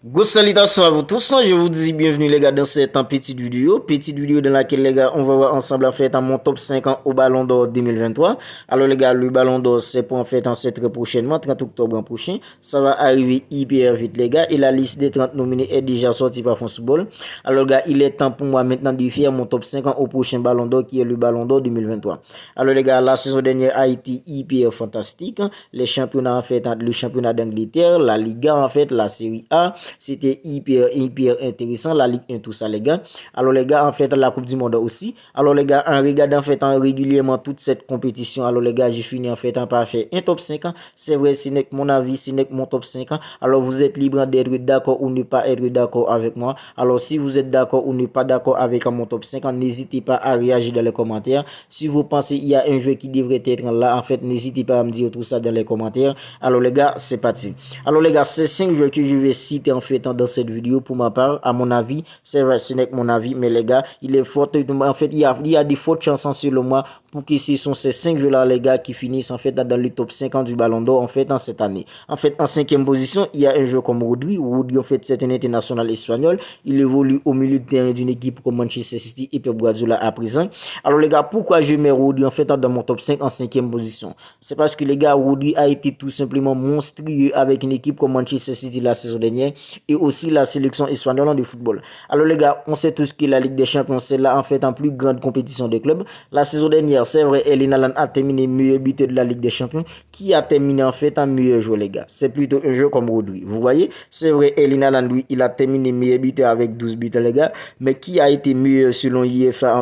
Go salutations à vous tous, je vous dis bienvenue les gars dans cette petite vidéo dans laquelle les gars on va voir ensemble en fait mon top 5 au Ballon d'Or 2023. Alors les gars, le Ballon d'Or c'est pour en fait en cette très prochainement, 30 octobre prochain, ça va arriver hyper vite les gars et la liste des 30 nominés est déjà sortie par France Football. Alors les gars, il est temps pour moi maintenant de faire mon top 5 au prochain Ballon d'Or qui est le Ballon d'Or 2023. Alors les gars, la saison dernière a été hyper fantastique, les championnats en fait, le championnat d'Angleterre, la Liga en fait, la Série A, c'était hyper intéressant, la Ligue 1, tout ça, les gars. Alors, les gars, en fait, la Coupe du Monde aussi. Alors, les gars, en regardant, en fait, régulièrement toute cette compétition, alors, les gars, j'ai fini, en fait, par faire un top 5 ans. C'est vrai, ce n'est que mon avis, ce n'est que mon top 5 ans. Alors, vous êtes libre d'être d'accord ou ne pas être d'accord avec moi. Alors, si vous êtes d'accord ou ne pas d'accord avec mon top 5 ans, n'hésitez pas à réagir dans les commentaires. Si vous pensez qu'il y a un jeu qui devrait être là, en fait, n'hésitez pas à me dire tout ça dans les commentaires. Alors, les gars, c'est parti. Alors, les gars, c'est 5 jeux que je vais citer, en fait, dans cette vidéo pour ma part, à mon avis, c'est vrai, ce n'est que mon avis, mais les gars, il est fort, en fait, il y a des fortes chances selon moi pour que ce sont ces 5 jeux-là, les gars, qui finissent en fait dans le top 50 du Ballon d'Or en fait en cette année. En fait, en cinquième position, il y a un jeu comme Rodri. Rodri, en fait, c'est un international espagnol. Il évolue au milieu de terrain d'une équipe comme Manchester City et Pep Guardiola à présent. Alors, les gars, pourquoi je mets Rodri en fait dans mon top 5 en cinquième position? C'est parce que, les gars, Rodri a été tout simplement monstrueux avec une équipe comme Manchester City la saison dernière et aussi la sélection espagnole de football. Alors les gars, on sait tous que la Ligue des Champions, c'est là en fait en plus grande compétition des clubs. La saison dernière, c'est vrai, Erling Haaland a terminé meilleur buteur de la Ligue des Champions, qui a terminé en fait en meilleur joueur les gars. C'est plutôt un jeu comme Rodri. Vous voyez, c'est vrai, Erling Haaland lui, il a terminé meilleur buteur avec 12 buts les gars, mais qui a été meilleur selon l'UEFA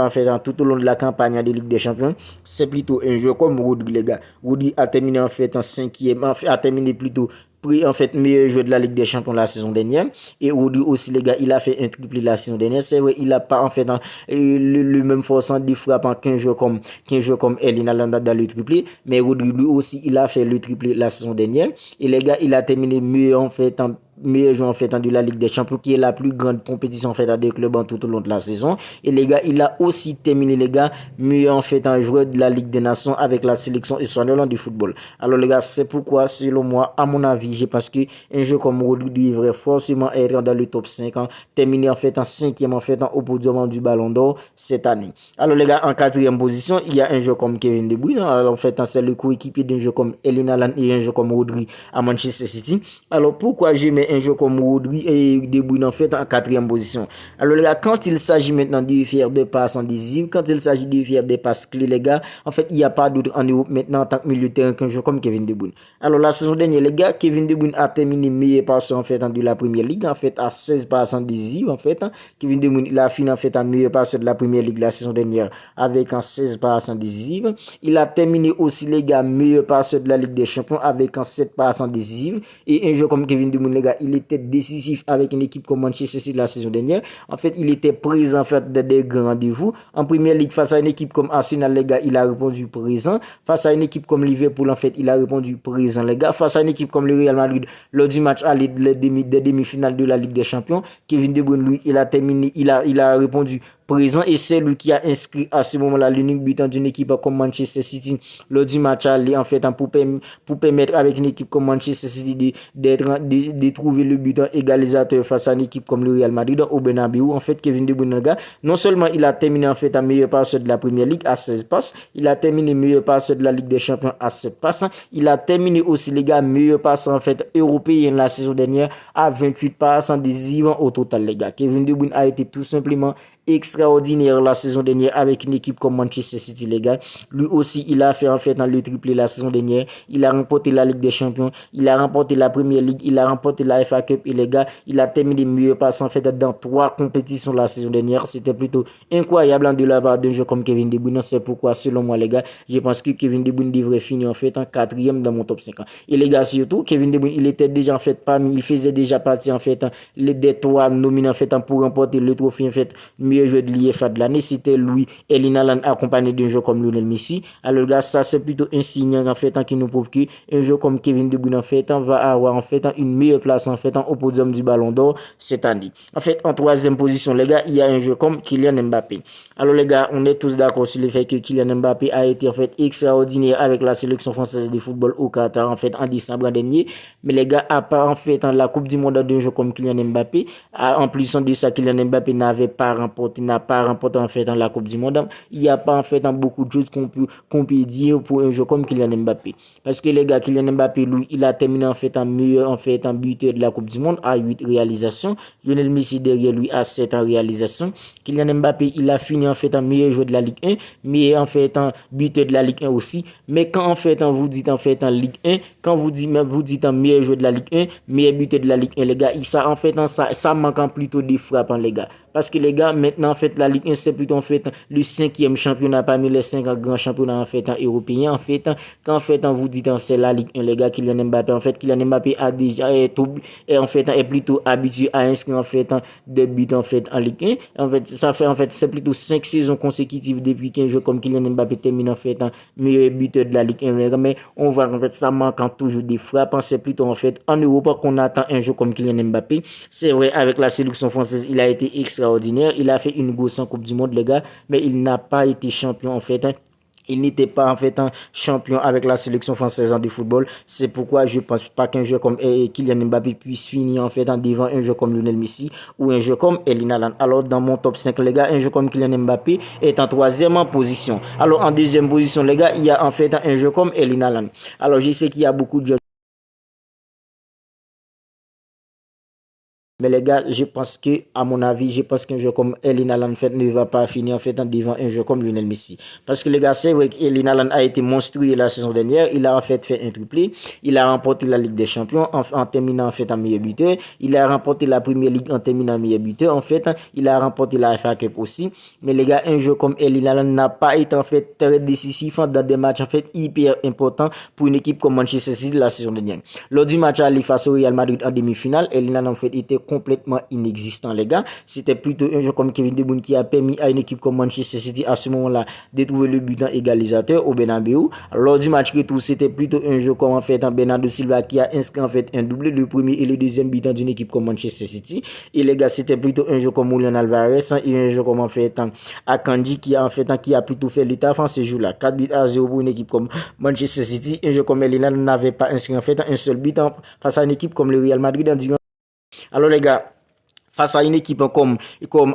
en fait tout au long de la campagne de Ligue des Champions, c'est plutôt un jeu comme Rodri les gars. Rodri a terminé en fait en cinquième, a terminé plutôt en fait meilleur joueur de la Ligue des Champions la saison dernière et Rodri aussi les gars il a fait un triplé la saison dernière. C'est vrai, il a pas en fait le même force de frappe qu'un joueur comme Erling Haaland dans le triplé, mais Rodri lui aussi il a fait le triplé la saison dernière et les gars il a terminé meilleur en fait meilleur joueur en fait de la Ligue des Champions qui est la plus grande compétition en fait à des clubs tout au long de la saison. Et les gars, il a aussi terminé les gars meilleur en fait un joueur de la Ligue des Nations avec la sélection espagnole du football. Alors les gars, c'est pourquoi selon moi, à mon avis, je pense que un jeu comme Rodri devrait forcément être dans le top 5 ans, terminé en fait en cinquième en fait au podium du Ballon d'Or cette année. Alors les gars, en quatrième position, il y a un joueur comme Kevin De Bruyne. Alors en fait, c'est le coéquipier d'un jeu comme Erling Haaland et un jeu comme Rodri à Manchester City. Alors pourquoi je mets un jeu comme Rodri et De Bruyne en fait en quatrième position? Alors les gars, quand il s'agit maintenant de faire des passes en décisives, quand il s'agit de faire des passes clés les gars, en fait il n'y a pas d'autre en Europe maintenant en tant que milieu de terrain qu'un joueur comme Kevin De Bruyne. Alors la saison dernière les gars, Kevin De Bruyne a terminé meilleur passeur en fait de la Première Ligue en fait à 16 passes en décisives en fait. Kevin De Bruyne il a fini en fait en meilleur passeur de la Première Ligue la saison dernière avec 16 passes en décisives. Il a terminé aussi les gars meilleur passeur de la Ligue des Champions avec 7 passes en décisives et un joueur comme Kevin De Bruyne les gars, il était décisif avec une équipe comme Manchester City la saison dernière. En fait, il était présent en fait des grands rendez-vous. En Première Ligue, face à une équipe comme Arsenal, les gars, il a répondu présent. Face à une équipe comme Liverpool, en fait, il a répondu présent, les gars. Face à une équipe comme le Real Madrid, lors du match aller des demi-finales de la Ligue des Champions, Kevin De Bruyne, lui, il a terminé, il a répondu présent et c'est lui qui a inscrit à ce moment-là l'unique but d'une équipe comme Manchester City lors du match aller en fait pour permettre avec une équipe comme Manchester City de trouver le but égalisateur face à une équipe comme le Real Madrid au Bernabéu. En fait, Kevin De Bruyne non seulement il a terminé en fait un meilleur passeur de la Première Ligue à 16 passes, il a terminé meilleur passeur de la Ligue des Champions à 7 passes, il a terminé aussi les gars meilleur passeur en fait européen la saison dernière à 28 passes en décisif au total les gars. Kevin De Bruyne a été tout simplement extraordinaire la saison dernière avec une équipe comme Manchester City les gars. Lui aussi il a fait en fait le triplé la saison dernière. Il a remporté la Ligue des Champions, il a remporté la Première Ligue, il a remporté la FA Cup et les gars, il a terminé mieux passant en fait dans 3 compétitions la saison dernière. C'était plutôt incroyable de la part d'un joueur comme Kevin De Bruyne. C'est pourquoi selon moi les gars, je pense que Kevin De Bruyne devrait finir en fait en quatrième dans mon top 5. Et les gars, surtout Kevin De Bruyne, il était déjà en fait il faisait déjà partie en fait des 3 nominés en fait pour remporter le trophée en fait meilleur joueur de l'IFA de l'année, c'était lui, Erling Haaland, accompagné d'un joueur comme Lionel Messi. Alors, gars, ça, c'est plutôt un signe, en fait, qui nous prouve qu'un joueur comme Kevin De Bruyne, en fait, va avoir, en fait, une meilleure place, en fait, au podium du Ballon d'Or cette année. En fait, en troisième position, les gars, il y a un joueur comme Kylian Mbappé. Alors, les gars, on est tous d'accord sur le fait que Kylian Mbappé a été, en fait, extraordinaire avec la sélection française de football au Qatar, en fait, en décembre dernier. Mais les gars, à part, en fait, la Coupe du Monde d'un joueur comme Kylian Mbappé, en plus de ça, Kylian Mbappé n'a pas remporté, en fait, la Coupe du Monde. Il n'y a pas, en fait, beaucoup de choses qu'on peut dire pour un joueur comme Kylian Mbappé. Parce que, les gars, Kylian Mbappé, lui, il a terminé, en fait, en meilleur, en fait, en buteur de la Coupe du Monde à 8 réalisations. Lionel Messi, derrière lui, à 7 en réalisation. Kylian Mbappé, il a fini, en fait, en meilleur joueur de la Ligue 1, mais, en fait, en buteur de la Ligue 1 aussi. Mais quand, en fait, vous dites, en fait, en Ligue 1, quand vous dites en meilleur joueur de la Ligue 1, meilleur buteur de la Ligue 1, les gars, ça, en fait, ça manque plutôt des frappes, les gars. Parce que les gars, maintenant, en fait, la Ligue 1, c'est plutôt, en fait, le 5e championnat parmi les 5 grands championnats, en fait, européens, en fait. Quand, en fait, vous dites, c'est la Ligue 1, les gars, Kylian Mbappé, en fait, Kylian Mbappé a déjà, en fait, est plutôt habitué à inscrire, en fait, des buts, en fait, en Ligue 1. En fait, ça fait, en fait, c'est plutôt 5 saisons consécutives depuis qu'un joueur comme Kylian Mbappé termine, en fait, meilleur buteur de la Ligue 1. Mais on voit, en fait, ça manque toujours des frappes. C'est plutôt, en fait, en Europe qu'on attend un joueur comme Kylian Mbappé. C'est vrai, avec la sélection française, il a été extraordinaire. Il a fait une grosse Coupe du Monde, les gars, mais il n'a pas été champion, en fait. Il n'était pas, en fait, un champion avec la sélection française de football. C'est pourquoi je ne pense pas qu'un joueur comme Kylian Mbappé puisse finir, en fait, devant un joueur comme Lionel Messi ou un joueur comme Erling Haaland. Alors, dans mon top 5, les gars, un joueur comme Kylian Mbappé est en troisième position. Alors, en deuxième position, les gars, il y a, en fait, un joueur comme Erling Haaland. Alors, je sais qu'il y a beaucoup de joueurs. Mais les gars, je pense que, à mon avis, je pense qu'un joueur comme Erling Haaland, en fait, ne va pas finir, en fait, devant un joueur comme Lionel Messi. Parce que les gars, c'est vrai qu'Erling Haaland a été monstrueux la saison dernière. Il a, en fait un triplé. Il a remporté la Ligue des Champions en terminant, en fait, en meilleur buteur. Il a remporté la Première Ligue en terminant en meilleur buteur. En fait, il a remporté la FA Cup aussi. Mais les gars, un joueur comme Erling Haaland n'a pas été, en fait, très décisif dans des matchs, en fait, hyper importants pour une équipe comme Manchester City la saison dernière. Lors du match aller face au Real Madrid en demi-finale, Erling Haaland, en fait, était complètement inexistant, les gars. C'était plutôt un joueur comme Kevin De Bruyne qui a permis à une équipe comme Manchester City à ce moment-là de trouver le but égalisateur au Bernabeu. Lors du match retour, c'était plutôt un joueur comme, en fait, Bernardo Silva qui a inscrit, en fait, un doublé, le premier et le deuxième but d'une équipe comme Manchester City. Et les gars, c'était plutôt un joueur comme Julian Alvarez et un joueur comme, en fait, Akanji qui a, en fait, qui a plutôt fait l'état en ce jour-là. 4-0 pour une équipe comme Manchester City. Un joueur comme Elina n'avait pas inscrit, en fait, un seul but face à une équipe comme le Real Madrid. Alors les gars, face à une équipe comme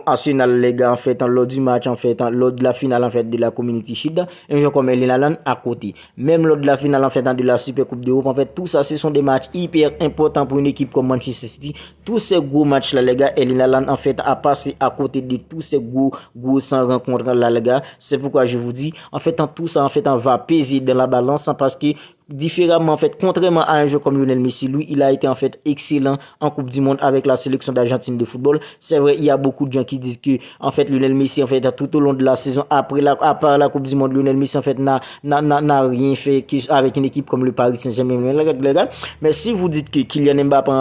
Arsenal, les gars, en fait, lors du match, en fait, lors de la finale, en fait, de la Community Shield, un joueur comme Erling Haaland à côté. Même lors de la finale, en fait, de la Super Coupe d'Europe, en fait, tout ça, ce sont des matchs hyper importants pour une équipe comme Manchester City. Tous ces gros matchs-là, les gars, Erling Haaland, en fait, a passé à côté de tous ces gros rencontres-là, les gars. C'est pourquoi je vous dis, en fait, tout ça, en fait, on va peser dans la balance, parce que différemment, en fait, contrairement à un joueur comme Lionel Messi, lui, il a été, en fait, excellent en Coupe du Monde avec la sélection d'Argentine de football. C'est vrai, il y a beaucoup de gens qui disent que, en fait, Lionel Messi, en fait, tout au long de la saison, à part la Coupe du Monde, Lionel Messi, en fait, n'a rien fait avec une équipe comme le Paris Saint-Germain, les gars. Mais si vous dites que Kylian Mbappé,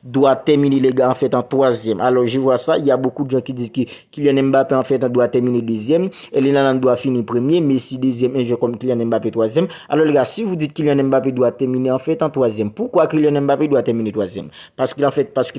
doit terminer, les gars, en fait, en troisième. Alors, je vois ça, il y a beaucoup de gens qui disent que Kylian Mbappé, en fait, doit terminer deuxième, et Erling doit finir premier, Messi deuxième, un joueur comme Kylian Mbappé troisième. Alors, les gars, si vous dites que Kylian Mbappé doit terminer, en fait, en troisième, pourquoi Kylian Mbappé doit terminer troisième? Parce qu'il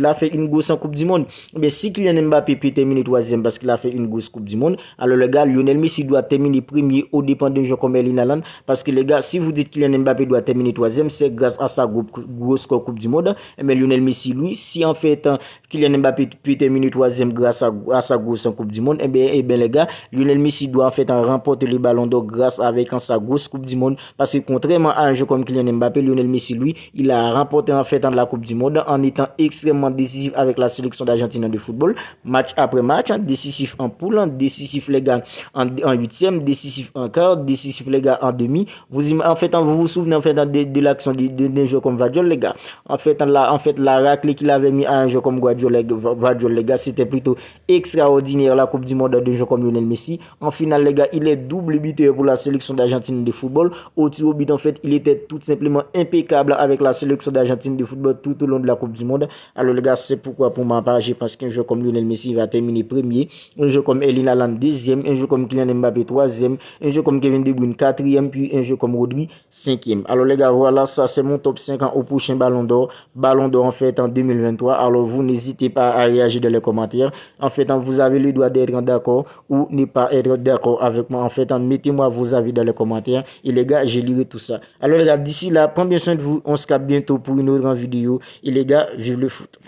a fait une grosse Coupe du Monde. Mais si Kylian Mbappé peut terminer troisième parce qu'il a fait une grosse Coupe du Monde, alors les gars, Lionel Messi doit terminer premier au dépend d'un joueur comme Erling Haaland. Parce que les gars, si vous dites que Kylian Mbappé doit terminer troisième, c'est grâce à sa grosse Coupe du Monde. Mais Lionel Messi, lui, si en fait Kylian Mbappé peut terminer troisième grâce à sa grosse Coupe du Monde, eh bien les gars, Lionel Messi doit en fait remporter le ballon d'or grâce avec sa grosse Coupe du Monde. Parce que contrairement à un joueur comme Kylian Mbappé, Lionel Messi, lui, il a remporté en fait la Coupe du Monde en étant extrêmement décisif avec la sélection d'Argentine de football, match après match, décisif en poule, décisif les gars en huitième, décisif en quart, décisif les gars en demi. Vous vous souvenez en fait de l'action d'un joueur comme Guardiola, les gars. En fait la raclée qu'il avait mis à un joueur comme Guardiola, les gars, c'était plutôt extraordinaire la Coupe du Monde d'un joueur comme Lionel Messi. En finale, les gars, il est double buteur pour la sélection d'Argentine de football au tir au but, en fait, il était tout simplement impeccable avec la sélection d'Argentine de football tout au long de la Coupe du Monde. Alors les gars, c'est pourquoi pour ma part, je pense qu'un joueur comme Lionel Messi va terminer premier, un joueur comme Erling Haaland deuxième, un joueur comme Kylian Mbappé troisième, un joueur comme Kevin De Bruyne quatrième, puis un joueur comme Rodri cinquième. Alors les gars, voilà, ça c'est mon top 5 au prochain Ballon d'Or. Ballon d'Or en fait en 2023. Alors vous n'hésitez pas à réagir dans les commentaires. En fait, vous avez le droit d'être d'accord ou ne pas être d'accord avec moi. En fait, mettez-moi vos avis dans les commentaires. Et les gars, je lirai tout ça. Alors les gars, d'ici là, prenez bien soin de vous. On se capte bientôt pour une autre vidéo. Et les gars, vive le foot.